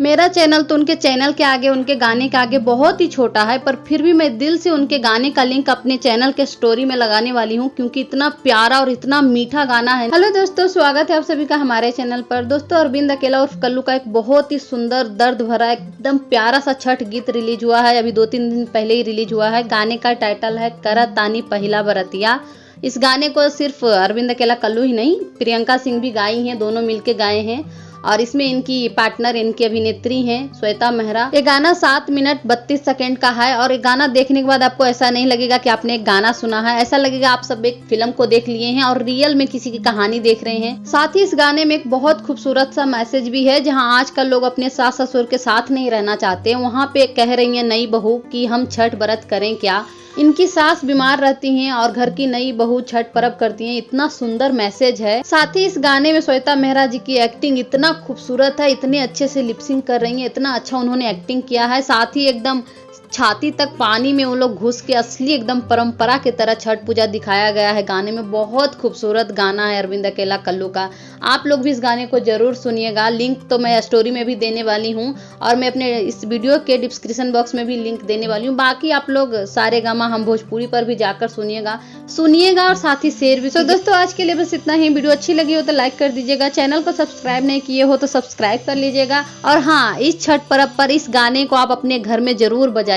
मेरा चैनल तो उनके चैनल के आगे, उनके गाने के आगे बहुत ही छोटा है, पर फिर भी मैं दिल से उनके गाने का लिंक अपने चैनल के स्टोरी में लगाने वाली हूँ, क्योंकि इतना प्यारा और इतना मीठा गाना है। हेलो दोस्तों, स्वागत है आप सभी का हमारे चैनल पर। दोस्तों, अरविंद अकेला उर्फ कल्लू का एक बहुत ही सुंदर, दर्द भरा, एकदम प्यारा सा छठ गीत रिलीज हुआ है। अभी 2-3 दिन पहले ही रिलीज हुआ है। गाने का टाइटल है करा तानी पहिला बरतिया। इस गाने को सिर्फ अरविंद अकेला कल्लू ही नहीं, प्रियंका सिंह भी गाई हैं, दोनों मिलके गाए हैं। और इसमें इनकी पार्टनर, इनकी अभिनेत्री हैं श्वेता मेहरा। ये गाना 7 मिनट 32 सेकंड का है और ये गाना देखने के बाद आपको ऐसा नहीं लगेगा कि आपने एक गाना सुना है, ऐसा लगेगा आप सब एक फिल्म को देख लिए हैं और रियल में किसी की कहानी देख रहे हैं। साथ ही इस गाने में एक बहुत खूबसूरत सा मैसेज भी है, जहां आजकल लोग अपने सास ससुर के साथ नहीं रहना चाहते, वहां पे कह रही है नई बहू कि हम छठ व्रत करें क्या। इनकी सास बीमार रहती हैं और घर की नई बहू छठ पर्व करती हैं। इतना सुंदर मैसेज है। साथ ही इस गाने में श्वेता मेहरा जी की एक्टिंग इतना खूबसूरत है, इतने अच्छे से लिपसिंग कर रही हैं, इतना अच्छा उन्होंने एक्टिंग किया है। साथ ही एकदम छाती तक पानी में वो लोग घुस के असली एकदम परंपरा की तरह छठ पूजा दिखाया गया है गाने में। बहुत खूबसूरत गाना है अरविंद अकेला कल्लू का। आप लोग भी इस गाने को जरूर सुनिएगा। लिंक तो मैं स्टोरी में भी देने वाली हूँ और मैं अपने इस वीडियो के डिस्क्रिप्शन बॉक्स में भी लिंक देने वाली हूँ। बाकी आप लोग सारेगामा हम भोजपुरी पर भी जाकर सुनिएगा और साथ ही शेयर भी। तो दोस्तों, आज के लिए बस इतना ही। वीडियो अच्छी लगी हो तो लाइक कर दीजिएगा, चैनल को सब्सक्राइब नहीं किए हो तो सब्सक्राइब कर लीजिएगा। और हाँ, इस छठ पर्व पर इस गाने को आप अपने घर में जरूर बजाइएगा।